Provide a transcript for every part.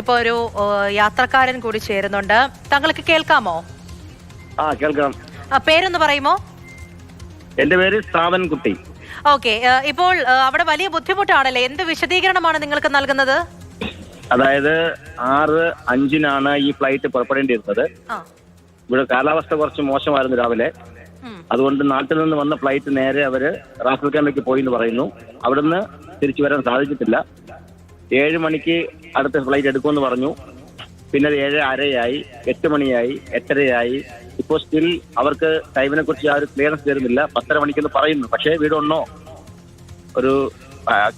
ഇപ്പോ ഒരു യാത്രക്കാരൻ കൂടി ചേരുന്നുണ്ട്. താങ്കൾക്ക് കേൾക്കാമോ? കേൾക്കാം. പേരൊന്ന് പറയുമോ? എന്റെ പേര് സാവൻകുട്ടി. ഓക്കെ, ഇപ്പോൾ അവിടെ വലിയ ബുദ്ധിമുട്ടാണല്ലേ? എന്ത് വിശദീകരണമാണ് നിങ്ങൾക്ക് നൽകുന്നത്? അതായത് 6:05 ഈ ഫ്ലൈറ്റ് പുറപ്പെടേണ്ടിയിരുന്നത്. ഇവിടെ കാലാവസ്ഥ കുറച്ച് മോശമായിരുന്നു രാവിലെ. അതുകൊണ്ട് നാട്ടിൽ നിന്ന് വന്ന ഫ്ലൈറ്റ് നേരെ അവര് റാഫേൽ ക്യാമ്പിലേക്ക് പോയി എന്ന് പറയുന്നു. അവിടുന്ന് തിരിച്ചു വരാൻ സാധിച്ചിട്ടില്ല. 7 മണിക്ക് അടുത്ത ഫ്ലൈറ്റ് എടുക്കുമെന്ന് പറഞ്ഞു. പിന്നെ 7:30 8 മണിയായി, 8:30. ഇപ്പോൾ സ്റ്റിൽ അവർക്ക് ടൈമിനെ കുറിച്ച് ആ ഒരു ക്ലിയറൻസ് തരുന്നില്ല. 10:30 മണിക്കെന്ന് പറയുന്നു. പക്ഷേ വീടൊന്നോ ഒരു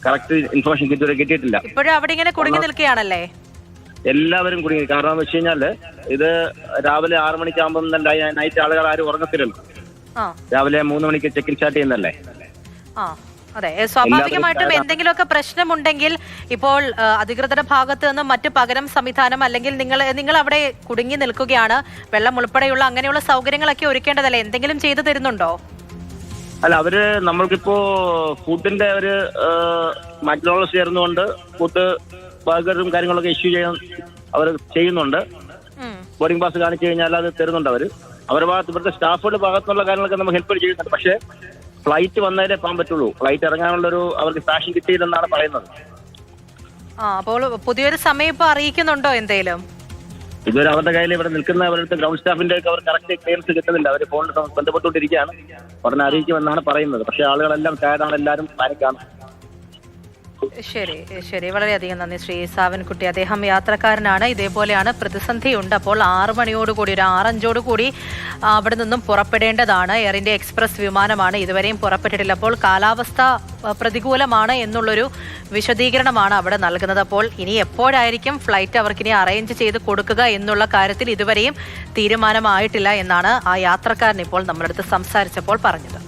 കറക്റ്റ് ഇൻഫർമേഷൻ ഇതുവരെ കിട്ടിയിട്ടില്ല. ഇപ്പോഴും അവിടെ ഇങ്ങനെ കുടുങ്ങി നിൽക്കുകയാണല്ലേ? എല്ലാവരും കുടുങ്ങി. കാരണം എന്ന് വെച്ച് കഴിഞ്ഞാല് ഇത് രാവിലെ 6 മണിക്കാകുമ്പോൾ നൈറ്റ് ആളുകൾ ആരും ഉറങ്ങത്തില്ലല്ലോ. രാവിലെ 3 മണിക്ക് ചെക്കിൻ സ്റ്റാർട്ട് ചെയ്യുന്നല്ലേ. അതെ, സ്വാഭാവികമായിട്ടും എന്തെങ്കിലുമൊക്കെ പ്രശ്നമുണ്ടെങ്കിൽ ഇപ്പോൾ അധികൃതരുടെ ഭാഗത്ത് നിന്ന് മറ്റ് പകരം സംവിധാനം അല്ലെങ്കിൽ നിങ്ങൾ അവിടെ കുടുങ്ങി നിൽക്കുകയാണ്, വെള്ളം ഉൾപ്പെടെയുള്ള അങ്ങനെയുള്ള സൗകര്യങ്ങളൊക്കെ ഒരുക്കേണ്ടതല്ലേ? എന്തെങ്കിലും ചെയ്തു തരുന്നുണ്ടോ? അല്ല, അവര് നമ്മൾക്കിപ്പോ ഫുഡിന്റെ ഒരു മക്ഡൊണാൾഡ്സ് ചേർന്നുകൊണ്ട് ഫുഡ് ബർഗറും കാര്യങ്ങളൊക്കെ ഇഷ്യൂ ചെയ്യാൻ അവർ ചെയ്യുന്നുണ്ട്. ബോർഡിംഗ് പാസ് കാണിച്ചു കഴിഞ്ഞാൽ അത് തരുന്നുണ്ട് അവര്. അവരുടെ ഭാഗത്ത് ഇവിടുത്തെ സ്റ്റാഫുകളുടെ ഭാഗത്തുനിന്നുള്ള കാര്യങ്ങളൊക്കെ നമ്മൾ ഹെൽപ്പ് ചെയ്യുന്നുണ്ട്. പക്ഷേ ഫ്ലൈറ്റ് വന്നാലേ പോകാൻ പറ്റുള്ളൂ. ഫ്ലൈറ്റ് ഇറങ്ങാനുള്ളൊരു അവർക്ക് ഫാഷൻ കിട്ടിയില്ലെന്നാണ് പറയുന്നത്. അപ്പോൾ പുതിയൊരു സമയം ഇപ്പൊ അറിയിക്കുന്നുണ്ടോ എന്തേലും? ഇതുവരെ അവരുടെ കയ്യിൽ ഇവിടെ നിൽക്കുന്ന അവരുടെ ഗ്രൗണ്ട് സ്റ്റാഫിന്റെ ഒക്കെ അവർ കറക്റ്റ് ക്ലിയറൻസ് കിട്ടുന്നില്ല. അവർ ഫോണിൽ ബന്ധപ്പെട്ടുകൊണ്ടിരിക്കുകയാണ്. ഉടനെ അറിയിക്കുമെന്നാണ് പറയുന്നത്. പക്ഷേ ആളുകളെല്ലാം ടയർഡാണ്, എല്ലാവരും പാനിക്കാണ്. ശരി, വളരെയധികം നന്ദി ശ്രീ സാവൻകുട്ടി. അദ്ദേഹം യാത്രക്കാരനാണ്. ഇതേപോലെയാണ്, പ്രതിസന്ധിയുണ്ട്. അപ്പോൾ 6 മണിയോടുകൂടി, ഒരു 6:05 അവിടെ നിന്നും പുറപ്പെടേണ്ടതാണ്. എയർ ഇന്ത്യ എക്സ്പ്രസ് വിമാനമാണ്, ഇതുവരെയും പുറപ്പെട്ടിട്ടില്ല. അപ്പോൾ കാലാവസ്ഥ പ്രതികൂലമാണ് എന്നുള്ളൊരു വിശദീകരണമാണ് അവിടെ നൽകുന്നത്. അപ്പോൾ ഇനി എപ്പോഴായിരിക്കും ഫ്ലൈറ്റ് അവർക്കിനി അറേഞ്ച് ചെയ്ത് കൊടുക്കുക എന്നുള്ള കാര്യത്തിൽ ഇതുവരെയും തീരുമാനമായിട്ടില്ല എന്നാണ് ആ യാത്രക്കാരൻ ഇപ്പോൾ നമ്മളടുത്ത് സംസാരിച്ചപ്പോൾ പറഞ്ഞത്.